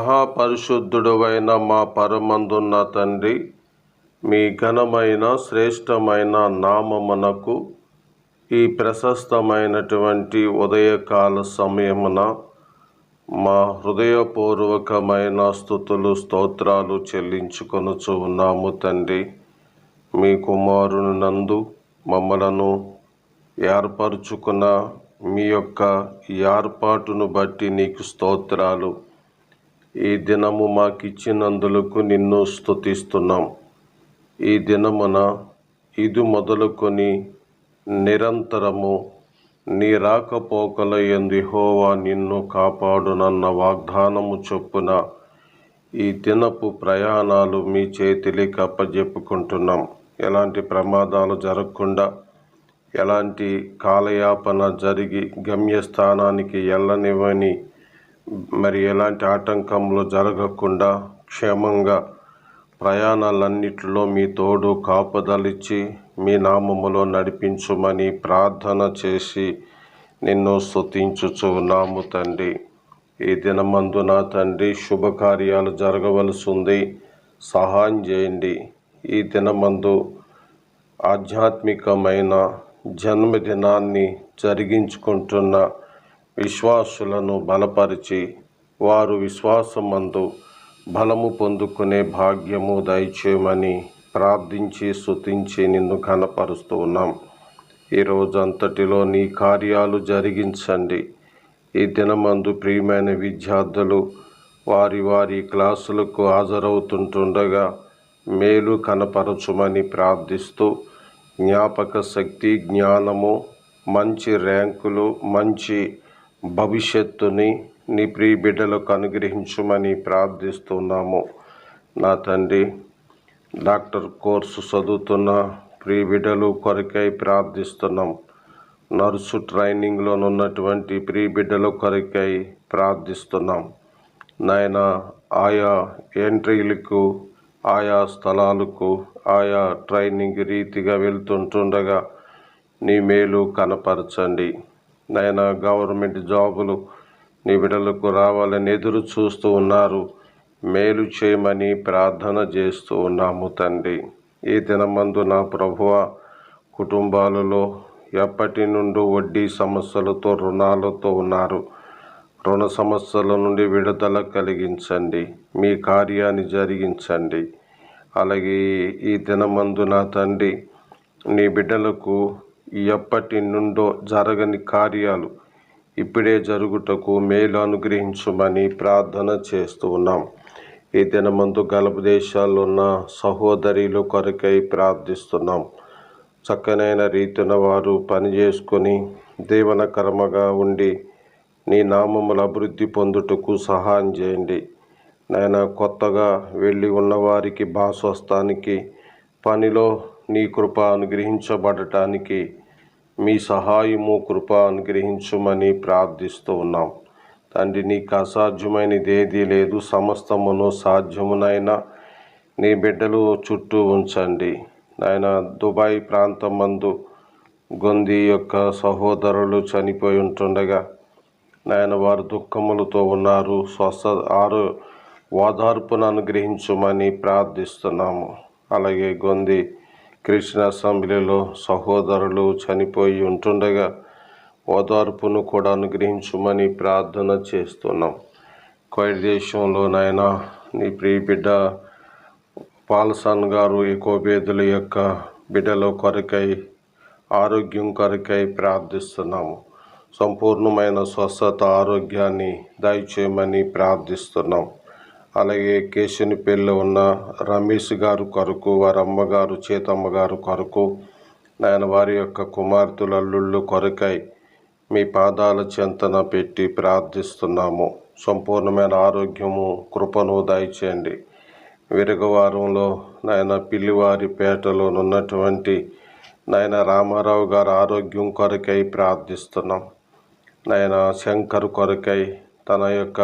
మహాపరిశుద్ధుడవైన మా పరమందున్న తండ్రి, మీ ఘనమైన శ్రేష్టమైన నామమునకు ఈ ప్రశస్తమైనటువంటి ఉదయకాల సమయమున మా హృదయపూర్వకమైన స్తుతులు స్తోత్రాలు చెల్లించుకొనుచు ఉన్నాము తండ్రి. మీ కుమారుని నందు మమ్మలను ఏర్పరచుకున్న మీ యొక్క ఏర్పాటును బట్టి నీకు స్తోత్రాలు. ఈ దినము మాకిచ్చినందులకు నిన్ను స్తుతిస్తున్నాం. ఈ దినమున ఇది మొదలుకొని నిరంతరము నీ రాకపోకల యందు యెహోవా నిన్ను కాపాడునన్న వాగ్దానము చొప్పున ఈ దినపు ప్రయాణాలు మీ చేతిలోకి అప్పజెప్పుకుంటున్నాం. ఎలాంటి ప్రమాదాలు జరగకుండా, ఎలాంటి కాలయాపన జరిగి గమ్యస్థానానికి వెళ్ళనివ్వని, మరి ఎలాంటి ఆటంకములు జరగకుండా క్షేమంగా ప్రయాణాలన్నిటిలో మీ తోడు కాపుదలిచ్చి మీ నామములో నడిపించుమని ప్రార్థన చేసి నిన్ను స్తుతించుచు ఉన్నాము తండ్రి. ఈ దినమందు నా తండ్రి శుభకార్యాలు జరగవలసి ఉంది, సహాయం చేయండి. ఈ దినమందు ఆధ్యాత్మికమైన జన్మదినాన్ని జరిగించుకుంటున్న విశ్వాసులను బలపరిచి వారు విశ్వాసమందు బలము పొందుకునే భాగ్యము దయచేయమని ప్రార్థించి స్తుతించి నిన్ను ఘనపరుస్తూ ఉన్నాం. ఈ రోజంతటిలో నీ కార్యాలు జరిగించండి. ఈ దినమందు ప్రియమైన విద్యార్థులు వారి వారి క్లాసులకు హాజరవుతుంటుండగా మేలు కనపరచుమని ప్రార్థిస్తూ జ్ఞాపక శక్తి, జ్ఞానము, మంచి ర్యాంకులు, మంచి భవిష్యత్తుని నీ ప్రియ బిడ్డలకు అనుగ్రహించుమని ప్రార్థిస్తున్నాము. నా తండ్రి, డాక్టర్ కోర్సు చదువుతున్న ప్రియ బిడ్డలు కొరకై ప్రార్థిస్తున్నాం. నర్సు ట్రైనింగ్లో ఉన్నటువంటి ప్రియ బిడ్డల కొరకై ప్రార్థిస్తున్నాం. నాయన, ఆయా ఎంట్రీలకు, ఆయా స్థలాలకు, ఆయా ట్రైనింగ్ రీతిగా వెళ్తుంటుండగా నీ మేలు కనపరచండి. నాయన, గవర్నమెంట్ జాబులు నీ బిడ్డలకు రావాలని ఎదురు చూస్తూ ఉన్నారు. మేలు చేయమని ప్రార్థన చేస్తూ ఉన్నాము తండ్రి. ఈ దినమందు నా ప్రభువ, కుటుంబాలలో ఎప్పటి నుండి వడ్డీ సమస్యలతో, రుణాలతో ఉన్నారు. రుణ సమస్యల నుండి విడుదల కలిగించండి. మీ కార్యాన్ని జరిగించండి. అలాగే ఈ దినమందు నా తండ్రి నీ బిడ్డలకు ఎప్పటి నుండో జరగని కార్యాలు ఇప్పుడే జరుగుటకు మేలు అనుగ్రహించుమని ప్రార్థన చేస్తూ ఉన్నాం. ఈ దినమందు గల్ఫ్ దేశాల్లో ఉన్న సహోదరుల కొరకై ప్రార్థిస్తున్నాం. చక్కనైన రీతిన వారు పనిచేసుకొని దీవెనకరముగా ఉండి నీ నామముల అభివృద్ధి పొందుటకు సహాయం చేయండి. నాయన, కొత్తగా వెళ్ళి ఉన్నవారికి భాస్వస్థానికి, పనిలో నీ కృప అనుగ్రహించబడటానికి మీ సహాయము, కృప అనుగ్రహించుమని ప్రార్థిస్తూ ఉన్నాం. తండ్రి, నీకు అసాధ్యమైనది ఏదీ లేదు. సమస్తమును సాధ్యమునైనా నీ బిడ్డలు చుట్టూ ఉంచండి. నాయన, దుబాయ్ ప్రాంతం మందు గొంది యొక్క సహోదరులు చనిపోయి ఉంటుండగా నాయన, వారు దుఃఖములతో ఉన్నారు. ఓదార్పును అనుగ్రహించుమని ప్రార్థిస్తున్నాము. అలాగే గొంది క్రిస్టియన్ అసెంబ్లీలో సహోదరులు చనిపోయి ఉంటుండగా ఓదార్పును కూడా అనుగ్రహించుమని ప్రార్థన చేస్తున్నాం. కువైట్ దేశంలో నాయన నీ ప్రియ బిడ్డ పాల్సన్ గారు ఎకోబేదుల యొక్క బిడ్డల కొరకై, ఆరోగ్యం కొరకై ప్రార్థిస్తున్నాము. సంపూర్ణమైన స్వస్థత, ఆరోగ్యాన్ని దయచేయమని ప్రార్థిస్తున్నాం. అలాగే కేశునిపల్లిలో ఉన్న రమేష్ గారు కొరకు, వారి అమ్మగారు చేతమ్మ గారు కొరకు, నాయన వారి యొక్క కుమార్తెల అల్లుళ్ళు కొరకై మీ పాదాల చెంతన పెట్టి ప్రార్థిస్తున్నాము. సంపూర్ణమైన ఆరోగ్యము, కృపను దయచేయండి. విరగవారంలో నాయన పిల్లివారిపేటలో ఉన్నటువంటి నాయన రామారావు గారు ఆరోగ్యం కొరకై ప్రార్థిస్తున్నాం. నాయన శంకర్ కొరకై, తన యొక్క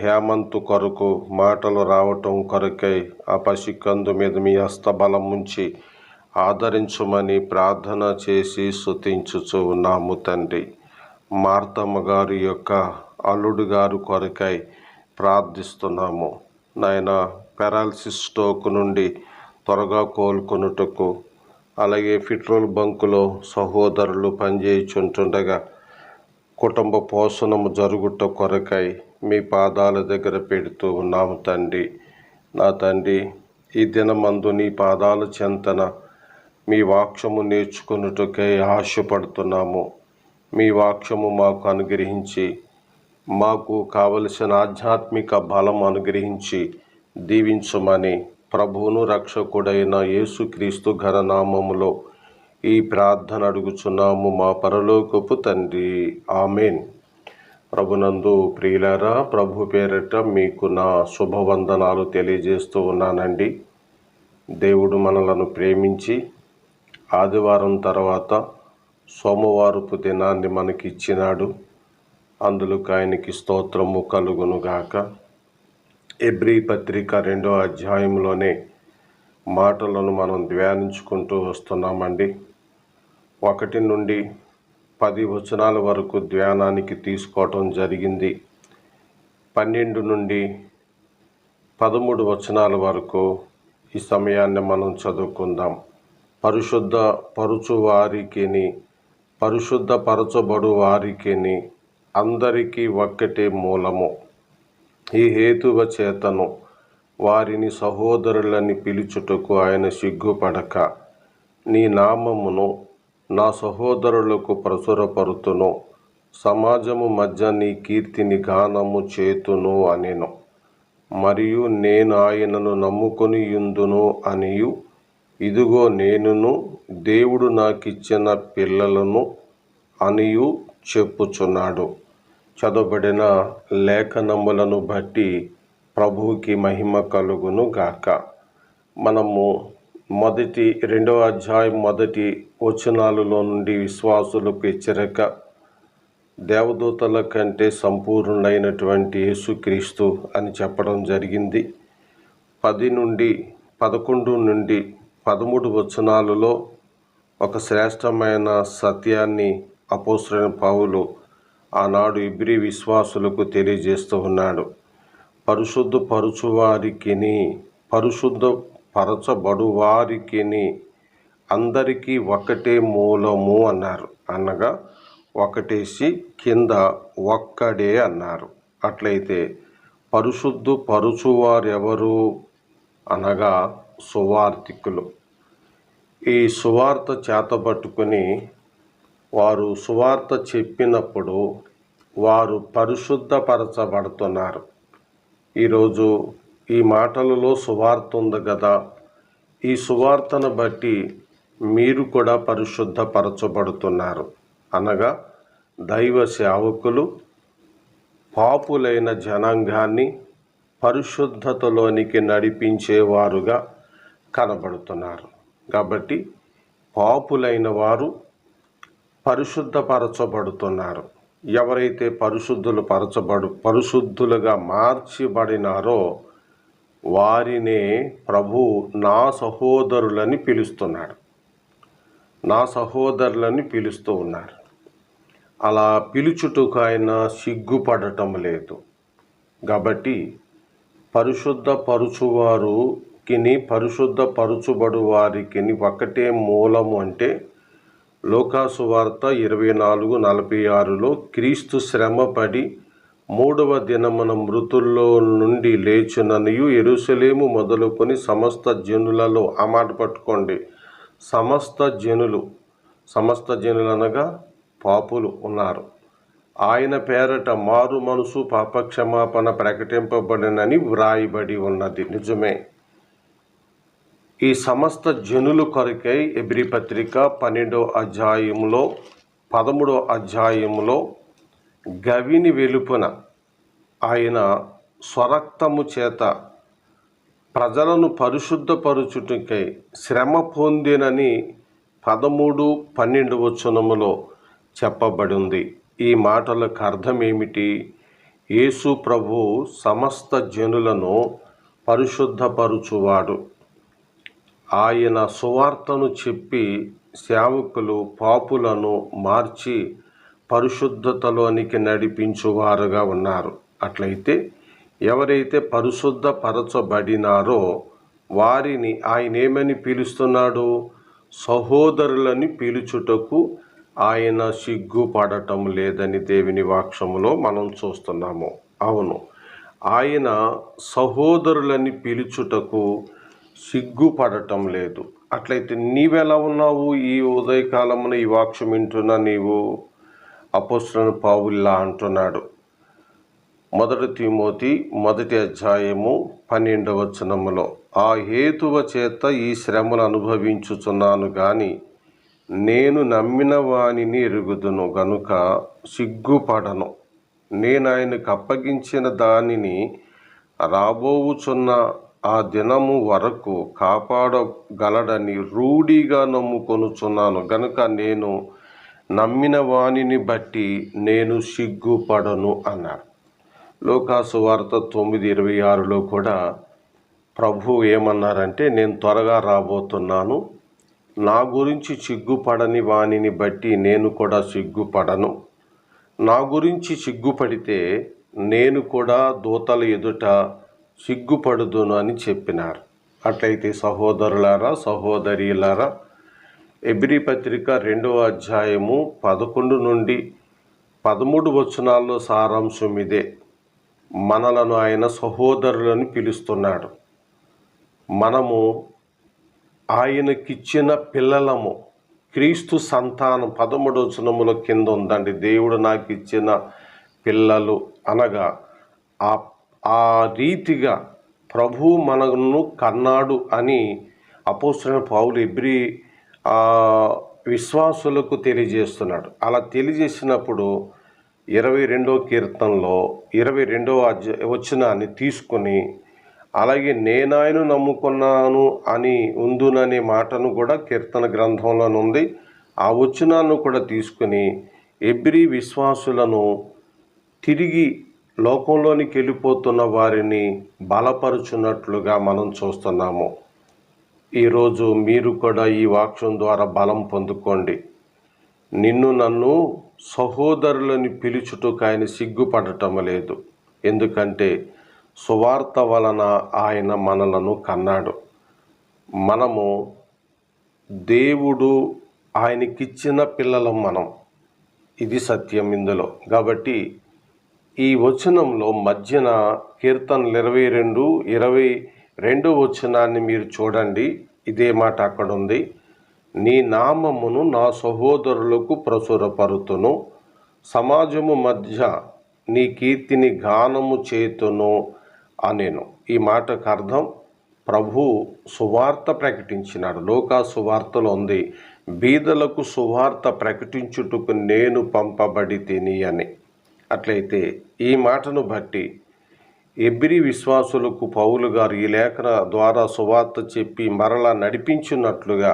హేమంత్ కొరకు మాటలు రావటం కొరకై ఆ పసికందు మీద మీ హస్తబలం ఉంచి ఆదరించమని ప్రార్థన చేసి స్తుతించుచు ఉన్నాము తండ్రి. మార్తమ్మ గారి యొక్క అల్లుడు గారు కొరకై ప్రార్థిస్తున్నాము. నాయన, పారాలసిస్ స్ట్రోక్ నుండి త్వరగా కోలుకొనుటకు, అలాగే పెట్రోల్ బంకులో సహోదరులు పనిచేయుచుంటుండగా కుటుంబ పోషణము జరుగుట కొరకై మీ పాదాల దగ్గర పెడుతూ ఉన్నాము తండ్రి. నా తండ్రి, ఈ దినమందు నీ పాదాల చెంతన మీ వాక్యము నేర్చుకొనుటకై ఆశపడుతున్నాము. మీ వాక్యము మాకు అనుగ్రహించి, మాకు కావలసిన ఆధ్యాత్మిక బలం అనుగ్రహించి దీవించమని ప్రభువును రక్షకుడైన యేసుక్రీస్తు ఘననామములో ఈ ప్రార్థన అడుగుచున్నాము మా పరలోకపు తండ్రి. ఆమెన్. ప్రభునందు ప్రియులారా, ప్రభు పేరట మీకు నా శుభవందనాలు తెలియజేస్తూ ఉన్నానండి. దేవుడు మనలను ప్రేమించి ఆదివారం తర్వాత సోమవారపు దినాన్ని మనకి ఇచ్చినాడు. అందులోకి ఆయనకి స్తోత్రము కలుగునుగాక. హెబ్రీ పత్రిక 2వ అధ్యాయంలోనే మాటలను మనం ధ్యానించుకుంటూ వస్తున్నామండి. 1 నుండి 10 వచనాల వరకు ధ్యానానికి తీసుకోవటం జరిగింది. 12 నుండి 13 వచనాల వరకు ఈ సమయాన్ని మనం చదువుకుందాం. పరిశుద్ధ పరుచు వారికిని పరిశుద్ధపరచబడు వారికిని అందరికీ ఒక్కటే మూలము. ఈ హేతువ చేతను వారిని సహోదరులని పిలుచుటకు ఆయన సిగ్గుపడక, నీ నామమును నా సహోదరులకు ప్రచురపరుతును, సమాజము మధ్య నీ కీర్తిని గానము చేతును అనెను. మరియు నేను ఆయనను నమ్ముకొని యుందును అనియు, ఇదిగో నేనును దేవుడు నాకిచ్చిన పిల్లలను అనియు చెప్పుచున్నాడు. చదవబడిన లేఖనములను బట్టి ప్రభువుకి మహిమ కలుగును గాక. మనము 2వ అధ్యాయం 1 వచనాలలో నుండి విశ్వాసులకు హెచ్చరిక, దేవదూతల కంటే సంపూర్ణుడైనటువంటి యేసుక్రీస్తు అని చెప్పడం జరిగింది. 11 నుండి 13 వచనాలలో ఒక శ్రేష్టమైన సత్యాన్ని అపోస్తలుడైన పౌలు ఆనాడు హెబ్రీ విశ్వాసులకు తెలియజేస్తూ ఉన్నాడు. పరిశుద్ధపరచువారికిని పరిశుద్ధపరచబడు వారికిని అందరికీ ఒకటే మూలము అన్నారు. అనగా ఒకటేసి కింద ఒక్కడే అన్నారు. అట్లయితే పరిశుద్ధపరచువారెవరు అనగా సువార్తికులు. ఈ సువార్త చేతబట్టుకుని వారు సువార్త చెప్పినప్పుడు వారు పరిశుద్ధపరచబడుతున్నారు. ఈరోజు ఈ మాటలలో సువార్త ఉంది కదా, ఈ సువార్తను బట్టి మీరు కూడా పరిశుద్ధపరచబడుతున్నారు. అనగా దైవ సేవకులు పాపులైన జనాంగాన్ని పరిశుద్ధతలోనికి నడిపించేవారుగా కనబడుతున్నారు. కాబట్టి పాపులైన వారు పరిశుద్ధపరచబడుతున్నారు. ఎవరైతే పరిశుద్ధులుగా మార్చబడినారో వారినే ప్రభు నా సహోదరులని పిలుస్తున్నాడు. నా సహోదరులని పిలుస్తూ ఉన్నారు. అలా పిలుచుటకు ఆయన సిగ్గుపడటం లేదు. కాబట్టి పరిశుద్ధపరచువారుకిని పరిశుద్ధపరచుబడు వారికిని ఒకటే మూలము అంటే లూకాసు వార్త 24:46లో క్రీస్తు శ్రమపడి 3వ దినమున మృతుల్లో నుండి లేచుననియు యెరూషలేము మొదలుకొని సమస్త జనులలో, ఆ మాట పట్టుకోండి, సమస్త జనులు అనగా పాపులు ఉన్నారు, ఆయన పేరట మారు మనసు పాపక్షమాపణ ప్రకటింపబడినని వ్రాయబడి ఉన్నది. నిజమే. ఈ సమస్త జనులు కొరకై హెబ్రీ పత్రిక 12వ అధ్యాయంలో 13వ అధ్యాయంలో గవిని వెలుపున ఆయన స్వరక్తము చేత ప్రజలను పరిశుద్ధపరచుటకై శ్రమ పొందినని 13-12 వచనములో చెప్పబడి ఉంది. ఈ మాటలకు అర్థం ఏమిటి? యేసు ప్రభు సమస్త జనులను పరిశుద్ధపరచువాడు. ఆయన సువార్తను చెప్పి సేవకులు పాపులను మార్చి పరిశుద్ధతలోనికి నడిపించువారుగా ఉన్నారు. అట్లయితే ఎవరైతే పరిశుద్ధపరచబడినారో వారిని ఆయన ఏమని పిలుస్తున్నాడు? సహోదరులని పిలుచుటకు ఆయన సిగ్గుపడటం లేదని దేవుని వాక్యములో మనం చూస్తున్నాము. అవును, ఆయన సహోదరులని పిలుచుటకు సిగ్గుపడటం లేదు. అట్లయితే నీవెలా ఉన్నావు? ఈ ఉదయకాలమున ఈ వాక్యం వింటున్న నీవు అపోస్తలుడైన పౌలు అంటున్నాడు, 1 తిమోతి 1 అధ్యాయము 12వ వచనములో, ఆ హేతువ చేత ఈ శ్రమలు అనుభవించుచున్నాను గాని నేను నమ్మిన వానిని ఎరుగుదును గనుక సిగ్గుపడను. నేను ఆయనకు అప్పగించిన దానిని రాబోవుచున్న ఆ దినము వరకు కాపాడగలడని రూఢిగా నమ్ముకొనుచున్నాను గనుక నేను నమ్మిన వానిని బట్టి నేను సిగ్గుపడను అన్నాడు. లూకా సువార్త 9:26లో కూడా ప్రభు ఏమన్నారంటే, నేను త్వరగా రాబోతున్నాను, నా గురించి సిగ్గుపడని వానిని బట్టి నేను కూడా సిగ్గుపడను. నా గురించి సిగ్గుపడితే నేను కూడా దూతల ఎదుట సిగ్గుపడుదును అని చెప్పినారు. అట్లయితే సహోదరులారా, సహోదరీలారా, ఎబ్రీ పత్రిక 2వ అధ్యాయము 11 నుండి 13 వచనాల్లో సారాంశం ఇదే. మనలను ఆయన సహోదరులను పిలుస్తున్నాడు. మనము ఆయనకిచ్చిన పిల్లలము, క్రీస్తు సంతానం. 13వ వచనముల కింద ఉందండి, దేవుడు నాకు ఇచ్చిన పిల్లలు అనగా ఆ రీతిగా ప్రభు మనను కన్నాడు అని అపోస్తలుడైన పౌలు ఎబ్రీ విశ్వాసులకు తెలియజేస్తున్నాడు. అలా తెలియజేసినప్పుడు 22వ కీర్తనలో 22వ వచనాన్ని తీసుకొని, అలాగే నేనాయను నమ్ముకున్నాను అని ఉందుననే మాటను కూడా కీర్తన గ్రంథంలోనుంది. ఆ వచనాన్ని కూడా తీసుకుని ఎబ్రీ విశ్వాసులను తిరిగి లోకంలోనికి వెళ్ళిపోతున్న వారిని బలపరుచున్నట్లుగా మనం చూస్తున్నాము. ఈరోజు మీరు కూడా ఈ వాక్యం ద్వారా బలం పొందుకోండి. నిన్ను నన్ను సహోదరులని పిలుచుటకు ఆయన సిగ్గుపడటం లేదు. ఎందుకంటే సువార్త వలన ఆయన మనలను కన్నాడు. మనము దేవుడు ఆయనకిచ్చిన పిల్లలం మనం. ఇది సత్యం ఇందులో. కాబట్టి ఈ వచనంలో మధ్యన కీర్తన 22 వచనాన్ని మీరు చూడండి. ఇదే మాట అక్కడ ఉంది, నీ నామమును నా సహోదరులకు ప్రచురపరుతును, సమాజము మధ్య నీ కీర్తిని గానము చేతును అనెను. ఈ మాటకు అర్థం, ప్రభు సువార్త ప్రకటించినాడు. లూకా సువార్తలో ఉంది, బీదలకు సువార్త ప్రకటించుటకు నేను పంపబడి తిని అని. అట్లయితే ఈ మాటను బట్టి ఎబ్రీ విశ్వాసులకు పౌలు గారు ఈ లేఖన ద్వారా సువార్త చెప్పి మరలా నడిపించున్నట్లుగా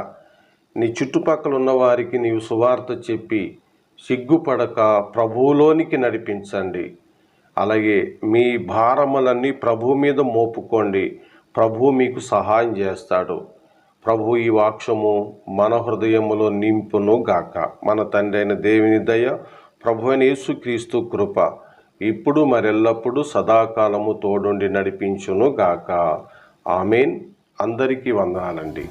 నీ చుట్టుపక్కల ఉన్న వారికి నీవు సువార్త చెప్పి సిగ్గుపడక ప్రభువులోనికి నడిపించండి. అలాగే మీ భారములన్నీ ప్రభు మీద మోపుకోండి. ప్రభు మీకు సహాయం చేస్తాడు. ప్రభు ఈ వాక్యము మన హృదయములో నింపును గాక. మన తండ్రి అయిన దేవుని దయ, ప్రభు అయిన యేసుక్రీస్తు కృప ఇప్పుడు మరెల్లప్పుడూ సదాకాలము తోడుండి నడిపించును గాక. ఆమేన్. అందరికీ వందనాలండి.